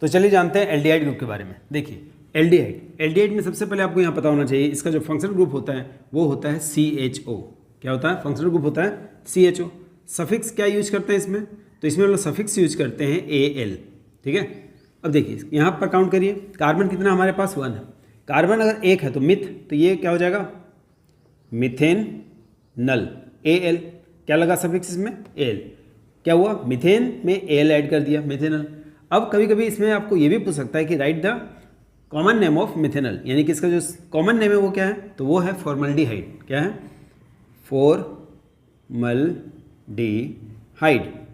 तो चलिए जानते हैं एल्डिहाइड ग्रुप के बारे में। देखिए एल्डिहाइड में सबसे पहले आपको यहाँ पता होना चाहिए इसका जो फंक्शनल ग्रुप होता है वो होता है CHO। क्या होता है? फंक्शनल ग्रुप होता है CHO। सफिक्स क्या यूज करते हैं इसमें? तो इसमें हम लोग सफिक्स यूज करते हैं AL। ठीक है, अब देखिए यहाँ पर काउंट करिए, कार्बन कितना हमारे पास 1 है। कार्बन अगर एक है तो मिथ, तो ये क्या हो जाएगा? मिथेन नल AL। क्या लगा सफिक्स इसमें? AL। क्या हुआ? मिथेन में AL ऐड कर दिया, मिथेनल। अब कभी कभी इसमें आपको ये भी पूछ सकता है कि right the common name of methanal, यानी कि इसका जो कॉमन नेम है वो क्या है? तो वो है फॉर्मल्डिहाइड। क्या है? फॉर्मल्डिहाइड।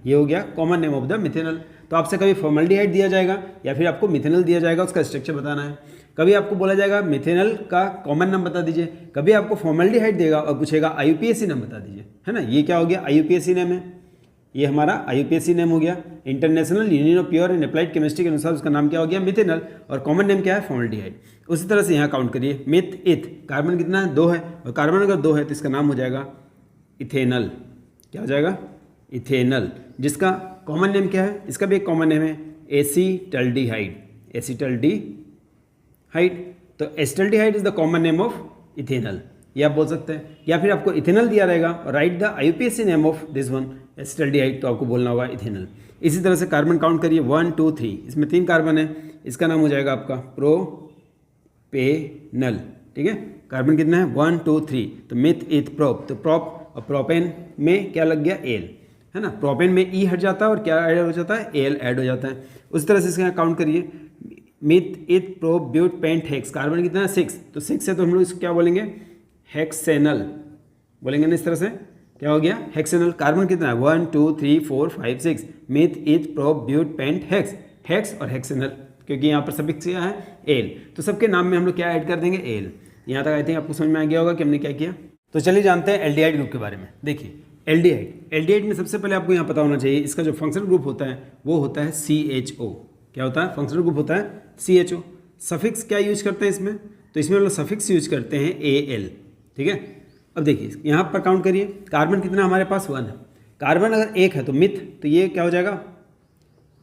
ये हो गया common name of the methanal. तो आपसे कभी फॉर्मल्डिहाइड दिया जाएगा या फिर आपको मिथेनल दिया जाएगा, उसका स्ट्रक्चर बताना है। कभी आपको बोला जाएगा मिथेनल का कॉमन नाम बता दीजिए, कभी आपको फॉर्मल्डिहाइड देगा और पूछेगा IUPAC नाम बता दीजिए, है ना। ये क्या हो गया? IUPAC नेम है, ये हमारा IUPAC नेम हो गया, international union of pure and applied chemistry के अनुसार उसका नाम क्या हो गया? मिथेनल। और कॉमन नेम क्या है? फॉर्मल्डिहाइड। उसी तरह से यहाँ काउंट करिए, मिथ इथ, कार्बन कितना है? 2 है, और कार्बन अगर 2 है तो इसका नाम हो जाएगा इथेनल। क्या हो जाएगा? इथेनल। जिसका कॉमन नेम क्या है? इसका भी एक कॉमन नेम है एसीटल्डिहाइड। एसीटल्डिहाइड। तो acetaldehyde is the common name of ethanal, ये आप बोल सकते हैं। या फिर आपको इथेनल दिया रहेगा और right the IUPAC name of this one acetaldehyde, तो आपको बोलना होगा इथेनल। इसी तरह से कार्बन काउंट करिए 1 2 3, इसमें 3 कार्बन है, इसका नाम हो जाएगा आपका प्रोपेनल। ठीक है, कार्बन कितना है? 1 2 3। तो मिथ इथ प्रोप, तो प्रोप और प्रोपेन में क्या लग गया? एल, है ना। प्रोपेन में ई हट जाता है और क्या ऐड हो जाता है? एल ऐड हो जाता है। उसी तरह से इसका काउंट करिए, meth eth prop but pent hex, carbon कितना है? 6। तो 6 है तो हम लोग इसको क्या बोलेंगे? हेक्सेनल बोलेंगे ना इस तरह से। क्या हो गया? हेक्सेनल। कार्बन कितना है? 1 2 3 4 5 6। Meth eth prop but pent hex, hex और हेक्सेनल, क्योंकि यहाँ पर सफिक्स क्या है? एल। तो सबके नाम में हम लोग क्या ऐड कर देंगे? एल। यहाँ तक आई थिंक आपको समझ में आ गया होगा कि हमने क्या किया। तो चलिए जानते हैं एल्डिहाइड ग्रुप के बारे में। देखिए एल्डिहाइड में सबसे पहले आपको यहाँ पता होना चाहिए इसका जो फंक्शनल ग्रुप होता है वो होता है CHO। क्या होता है? फंक्शनल ग्रुप होता है CHO। सफिक्स क्या यूज करते हैं इसमें? तो इसमें हम लोग सफिक्स यूज करते हैं AL। ठीक है, अब देखिए यहाँ पर काउंट करिए, कार्बन कितना हमारे पास 1 है। कार्बन अगर एक है तो मिथ, तो ये क्या हो जाएगा?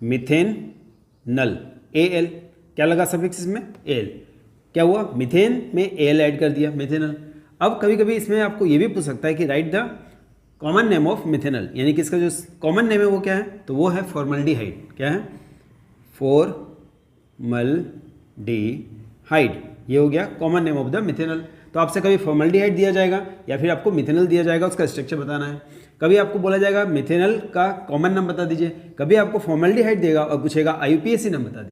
मिथेन नल AL। क्या लगा सफिक्स इसमें? AL। क्या हुआ? मिथेन में AL ऐड कर दिया, मिथेनल। अब कभी कभी इसमें आपको ये भी पूछ सकता है कि right the common name of methanal, यानी कि इसका जो कॉमन नेम है वो क्या है? तो वो है फॉर्मल्डिहाइड। क्या है? फॉर्मल्डिहाइड। ये हो गया common name of the methanal. तो आपसे कभी फॉर्मल्डिहाइड दिया जाएगा या फिर आपको मिथेनल दिया जाएगा, उसका स्ट्रक्चर बताना है। कभी आपको बोला जाएगा मिथेनल का कॉमन नाम बता दीजिए, कभी आपको फॉर्मल्डिहाइड देगा और पूछेगा IUPAC नाम बता दीजिए।